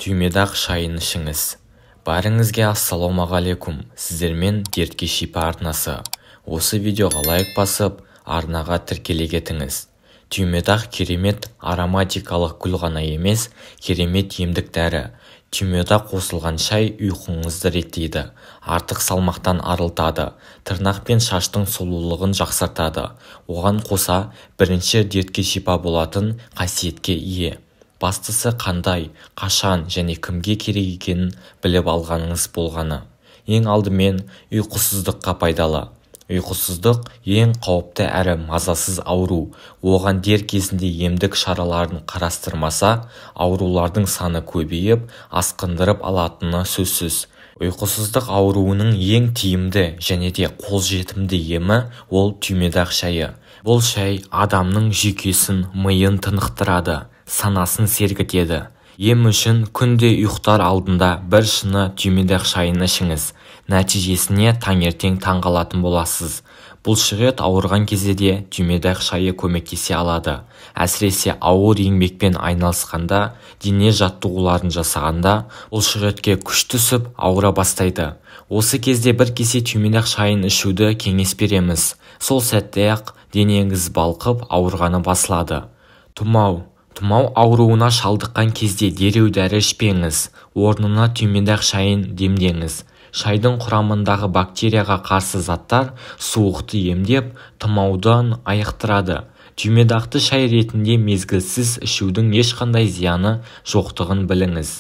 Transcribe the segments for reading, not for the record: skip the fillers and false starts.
Түймедақ шайын ішіңіз. Барыңызге ассалаумағалейкум. Сіздермен дертке шипа арнасы. Осы видеоға лайк басып, арнаға тіркеле кетіңіз. Түймедақ керемет ароматикалық гүл ғана емес, керемет емдік дәрі. Түймедақ қосылған шай ұйқыңызды реттейді, артық салмақтан арылтады, тырнақ пен шаштың сұлулығын жақсартады. Оған қоса бірінші дертке шипа болатын қасиетке ие. Бастысы қандай, қашан және кімге керек екенін біліп алғаныңыз болғаны. Ең алдымен ұйқысыздыққа пайдалы. Ұйқысыздық ең қауіпті әрі мазасыз ауру. Оған дер кезінде емдік шараларын қарастырмаса, аурулардың саны көбейіп, асқындырып алатыны сөзсіз. Ұйқысыздық ауруының ең тиімді және де қолжетімді емі ол түймедақ шайы. Бұл шай адамның жүйкесін, миын тынықтырады, санасын сергітеді. Ем үшін күнде ұйықтар алдында бір шыны түймедақ шайын ішіңіз. Нәтижесіне таңертең таңғалатын боласыз. Бұлшықет ауырған кезде де түймедақ шайы көмектесе алады. Әсіресе ауыр еңбекпен айналысқанда, дене жаттығуларын жасағанда бұлшықетке күш түсіп ауыра бастайды. Осы кезде бір кесе түймедақ шайын ішуді кеңес береміз. Сол сәтте-ақ денеңіз балқып, ауырғаны басылады. Тұмау ауруына шалдыққан кезде дереу дәрі ішпеңіз. Орнына түймедақ шайын демдеңіз. Шайдың құрамындағы бактерияға қарсы заттар суықты емдеп, тұмаудан айықтырады. Түймедақты шай ретінде мезгілсіз ішудің ешқандай зияны жоқтығын біліңіз.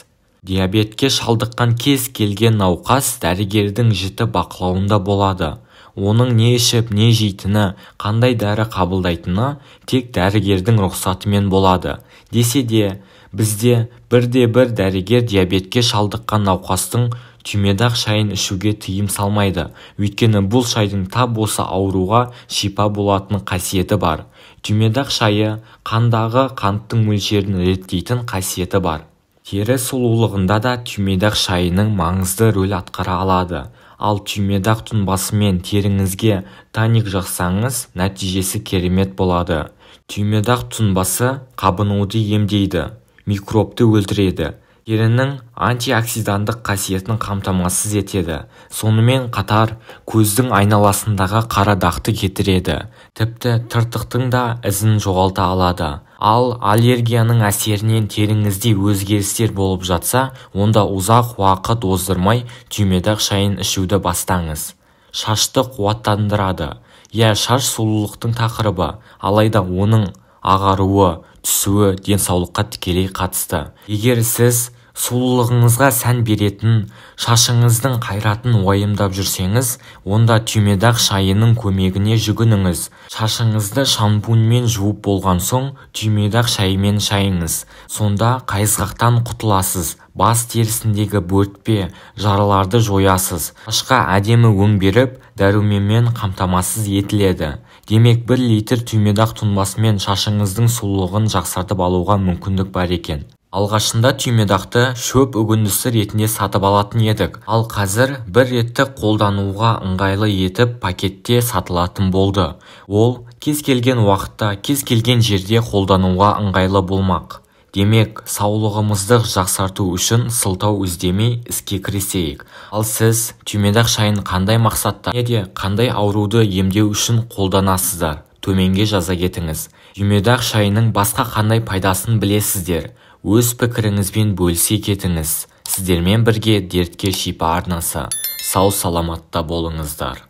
Диабетке шалдыққан кез келген науқас дәрігердің жіті бақылауында болады. Оның не ішіп, не жейтіні, қандай дәрі қабылдайтыны тек дәрігердің рұқсатымен болады. Десе де, бізде бірде-бір дәрігер диабетке шалдыққан науқастың түймедақ шайын ішуге тыйым салмайды. Өйткені бұл шайдың тап осы ауруға шипа болатын қасиеті бар. Түймедақ шайы қандағы қанттың мөлшерін реттейтін қасиеті бар. Тері сұлулығында да түймедақ шайының маңызды рөл атқара алады. Ал түймедақ тұнбасымен теріңізге тоник жақсаңыз, нәтижесі керемет болады. Түймедақ тұнбасы қабынуды емдейді, микробты өлтіреді. Терінің антиоксиданттық қасиетін қамтамасыз етеді. Сонымен қатар көздің айналасындағы қара дақты кетіреді. Тіпті тыртықтың да ізін жоғалта алады. Ал аллергияның әсерінен теріңізде өзгерістер болып жатса, онда ұзақ уақыт оздырмай түймедақ шайын ішуді бастаңыз. Шашты қуаттандырады. Шаш сұлулықтың тақырыбы, алайда оның ағаруы, түсуі денсаулыққа тікелей қатысты. Егер сіз сұлулығыңызға сән беретін, шашыңыздың қайратын уайымдап жүрсеңіз, онда түймедақ шайының көмегіне жүгініңіз. Шашыңызды шампуньмен жуып болған соң, түймедақ шайымен шайыңыз. Сонда қайызғақтан құтыласыз. Бас терісіндегі бөртпе, жараларды жоясыз. Шашқа әдемі өң беріп, дәруменмен қамтамасыз етіледі. Демек 1 литр түймедақ тұнбасымен шашыңыздың сұлулығын жақсартып алуға мүмкіндік бар екен. Алғашында түймедақты шөп үгіндісі ретінде сатып алатын едік. Ал қазір бір ретті қолдануға ыңғайлы етіп пакетте сатылатын болды. Ол кез келген уақытта, кез келген жерде қолдануға ыңғайлы болмақ. Демек, саулығымызды жақсарту үшін сылтау іздемей іске кірісейік. Ал сіз түймедақ шайын қандай мақсатта, қандай ауруды емдеу үшін қолданасыздар? Төменге жаза кетіңіз. Түймедақ шайының басқа қандай пайдасын білесіздер? Өз пікіріңізбен бөлісе кетіңіз. Сіздермен бірге дертке шипа арнасы. Сау саламатта болыңыздар.